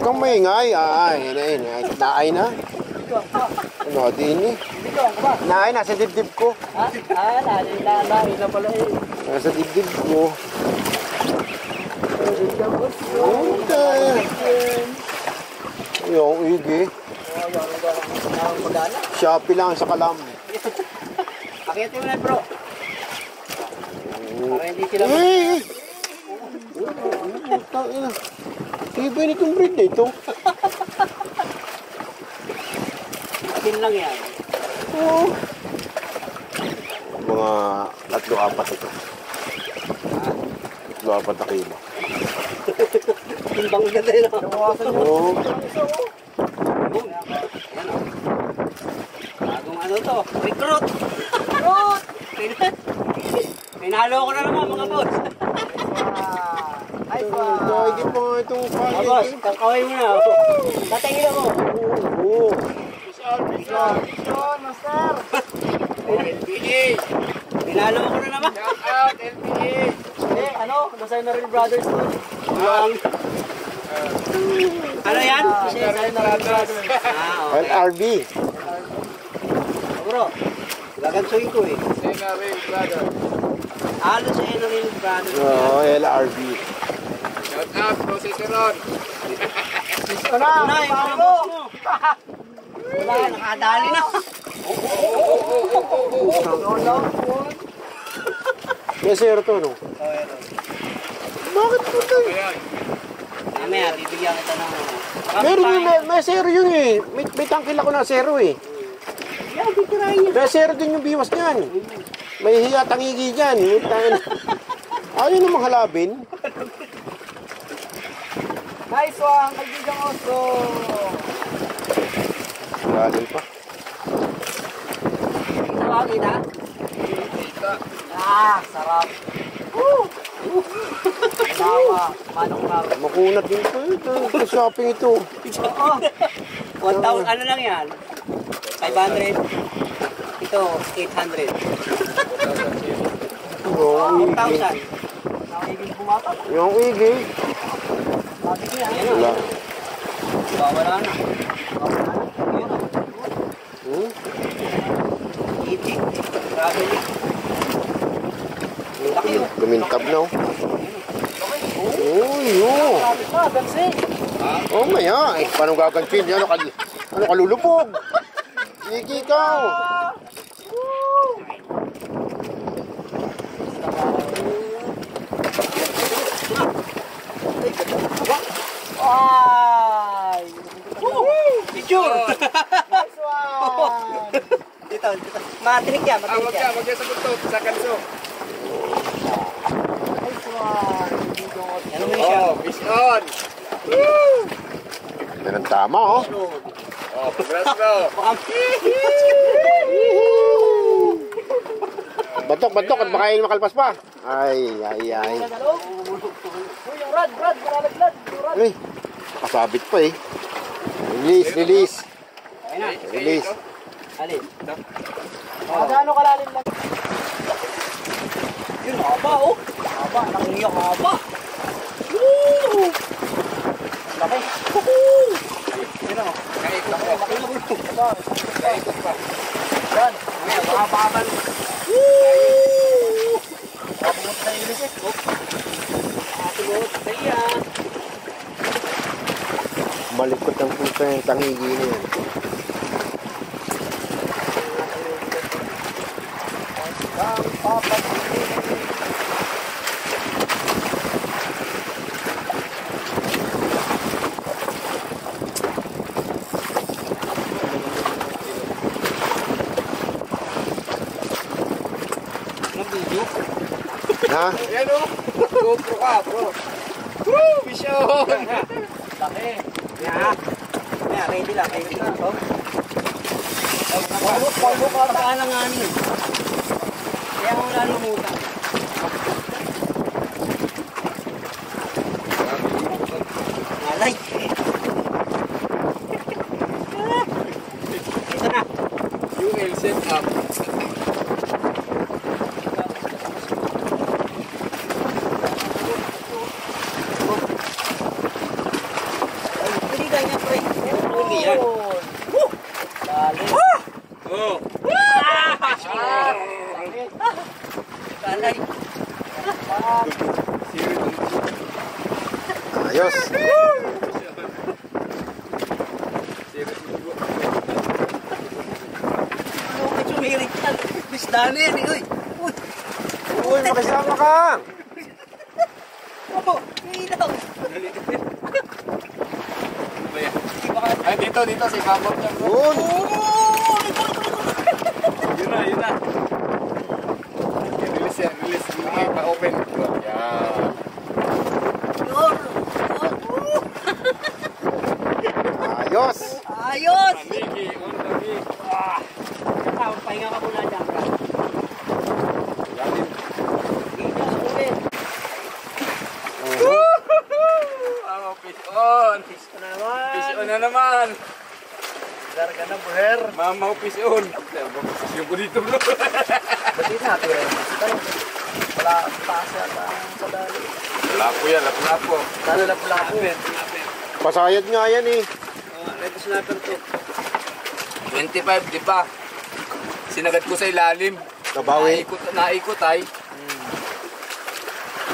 kang maingay. Ay, naay na. Ano, din eh. Naay, nasa dibdib ko. Naay na pala eh. Nasa dibdib ko. Yung igi. Shopee lang sa kalam. Pakitin mo na bro. Para hindi sila Iba nitong breed na ito. atin lang yan. Oo. Mga 3-4 ito. 3-4 na kilo. Timbang ganda yun. Oo. Bagong ano to? Recruit! Recruit! Pinalo ko na naman mga boss. Ay pa! Hindi pa nga itong Mga boss, kakaway mo na. Tatangin ako. Oo. Mission, master! LPA! Pinalo ko na naman. Shout out, LPA! Ano? Nasa'yo na rin brothers to. Ano yan? Brothers. Okay. LRB. Bro, gagansuin ko eh. Senaway Brothers. Halo sa Enaway brothers. Oo, LRB. Shout out, Processoron. Una, yung mga boss mo. Wala, nakadali na. May zero to, no? Bakit po ito? Ayan. Mamaya, bibigyan kita ng Meron yun, may zero yun eh. May tangkil ako na zero eh. yan, titirahin niya. May zero din yung biwas niyan. May hiya tangigi dyan. Ayaw namang halabin. Nice one, kaibigang oso. Galing pa. Tawagin ha? Kita. Sarap. Tawa, manok na. Makunat din ito. Ito shopping ito. Oo. 1,000, ano lang yan? 500. Ito, 800. Yung 1,000. Nakikig bumata. Yung igi. Sabi ko yan. Wala. Wala na. Ayun o. Hmm? Iti. Grabe ni. Laki o. Gumintab na oh. Uy, yun. Grabe pa, gansing. Oh, maya. Eh, paano gagansin? Ano kalulupog? Sige ikaw. Ay! Picture! Nice one. Dito. Matinik yan, Wag ka sa buntot, sa kanso. Nice one. Ano mo siya? Oh, mission. Yan ang tama oh. Oh, congrats bro. Batok at baka yung makalpas pa. Ay. Uy, yung rad, malalaglag. Ay, kasabit pa eh. Release. Ayun na. Release. Alin? Gaano kalalim lang? Yun, haba oh. Haba, nakiyak haba. Woo! Laki. Woohoo! Yun o. Kaikot pa. Kaikot pa. Yan. Ayan, mahaba-haba. Woo! Abot na ilis eh. Abot na yan. Malikot ang pusa yung tangigi na yan. Ha? Ayan o. GoPro ka bro. Woo! Mission. Laki. Yan. Yan, ready lang. Ready na. So. Palo ka pa lang ano. Kaya mo na lumutan. Alay. Ito na. UL set up. Lugi yan. Lalim. Oh. Kalay. Ayos. Ano ka sumirik yan? Bisdali yan eh. Uy. Uy, makisama ka. Opo. Ilaw. Ay, dito, sa ibabot niya, bro. Yun. Yun na. Release yan, release. Hindi pa-open. Yan. Ayos. Ayos. Tanigi, on tanigi. Pahinga ka muna dyan. Lalim. Ulit. Fish on. Fish ko na naman. Fish on na naman. Darga na, buher. Mamaw fish on. Fish ko dito, bro. Ba't yun natin eh? Wala taas yata sa dali. Lapo yan, lapo. Lalo na pula po. Pasayad nga yan eh. Ito sniper to. 25, di ba? Sinagat ko sa ilalim. Nabawi. Naikot ay.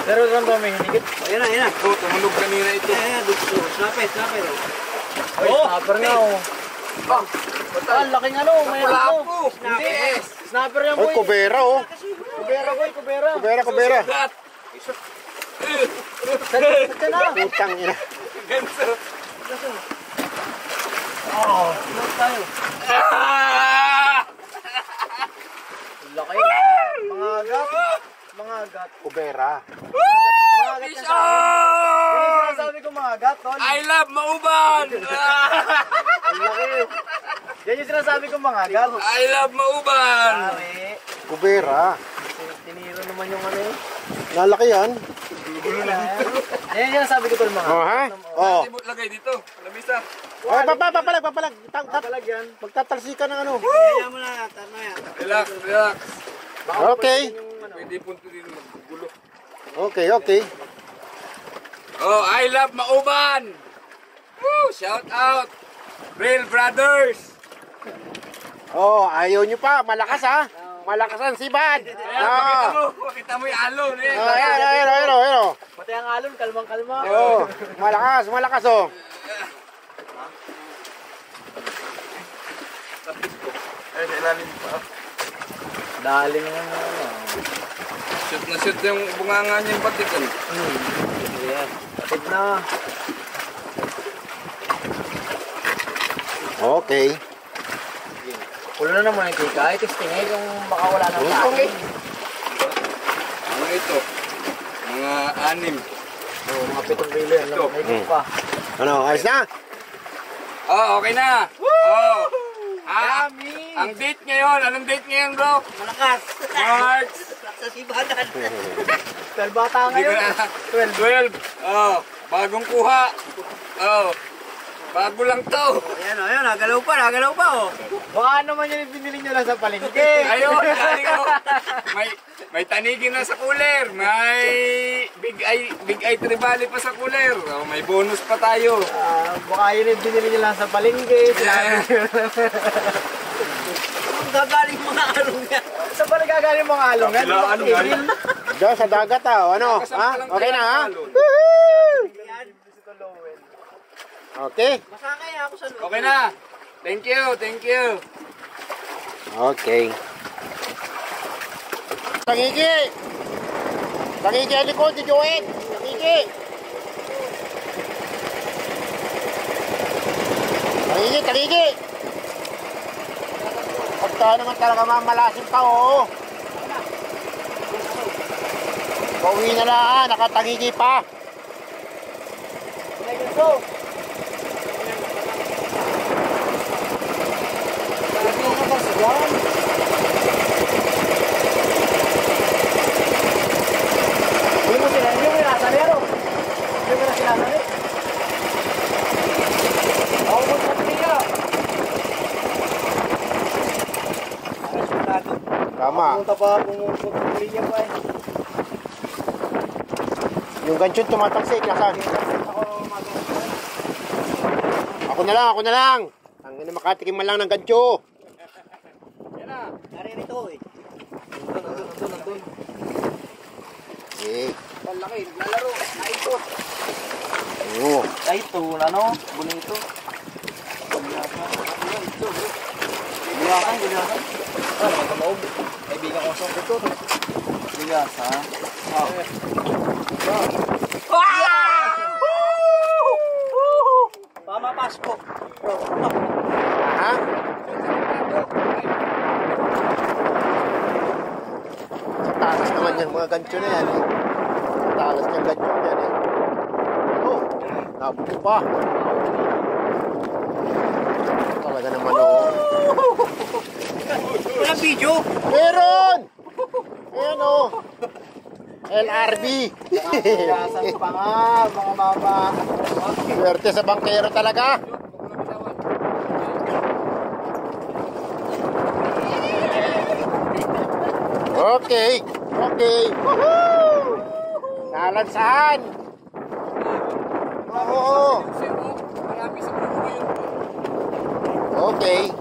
Pero saan ba may hinigit? Ayun na. Oh, tumunog kanina ito. Dito. Sniper. Ay, Sniper nga oh. Ah, Ah, laking ano. May lapo. Hindi. Yes. Sniper yan Uy, boy. kubera oh. Kubera. Kubera. Saan na? Putang ina. Ganso. Load tayo. Ah! Laki. Mga agat. Kubera. Mga agat Fish na sa akin. on! Sinasabi ko mga agat, tol. I love mauban! Ang laki. Yan yung sinasabi ko mga agat. I love mauban! Pare. Kubera. Tiniro naman yung ano eh. Nalaki yan. Yan yung sinasabi ko tol mga Oh, ha? Oh. Lagay dito, lamisa. Ay, papalag. Talag yan. Magtatalsika ng ano. Kaya mo na tama yan. Relax. Okay. Pwede punto din maggulo. Okay. Oh, I love mauban! Woo! Shout out! Real brothers! Oh, ayaw nyo pa. Malakas ha. Malakas ang sibad. Makita mo yung alon eh. Ayun. Pati ang alon, kalmang-kalma. Oh, malakas oh. Ay, sa ilalim pa. Daling yung ano. Shoot na shoot yung bunganga niyang patikan. Ayan. Patid na. Okay. Pulo na naman yung tika. Testing eh kung baka wala nang Okay. Ano ito? Mga 6. Oh, mga 7 kilo yan. Ito. May pa. Ano, ayos na? Oh, okay na. Oh. Ah, Yummy! ang date ngayon. Anong date ngayon, bro? Malakas! March. Sa sibagan. 12 bata Hindi ko ngayon. na. 12. Oh, bagong kuha. Oh. Bago lang to. Ayan, nagalaw pa oh. Baka naman yun yung binili nyo lang sa palengke. Ayun, galing ako. May tanigin na sa cooler. May big eye tribali pa sa cooler. Oh, may bonus pa tayo. Baka yun yung binili nyo lang sa palengke. Gagaling mga along yan. Saan ba nagagaling mga along yan? Sila along yan. Diyan sa dagat ha. Ano? Ha? Okay na ha? Okay. Masakay ako sa loob. Okay na. Thank you. Okay. Tangigi ang likod ni Joet. Tangigi. Pagka naman talaga mamalasin pa, oo. Pauwi na lang, nakatangigi pa. Tama. Yung ganchon tumatalsik, nasaan? Ako Ako na lang. Ang ina makatikim man lang ng gancho. Yan na. Naririto eh. Nandun. Eh. Palaki, naglalaro. Naikot. Oo. Ay, ito, ano? Bonito. Bigasan. Ah, nagkamaloob. Kaibigan ko sa ito. Bigasan. Tama, Pasko. Ha? Sa talas naman yan mga gancho na yan eh. Sa talas niyang gancho yan eh. Oh, nabuto pa. Talaga naman oh. Walang video. Meron! Ayan oh. LRB. Bigasan pa nga, mga mama. Swerte sa bangkero talaga. Okay. Woohoo! Nalansahan. Oo. Marami sa puno ngayon. Okay.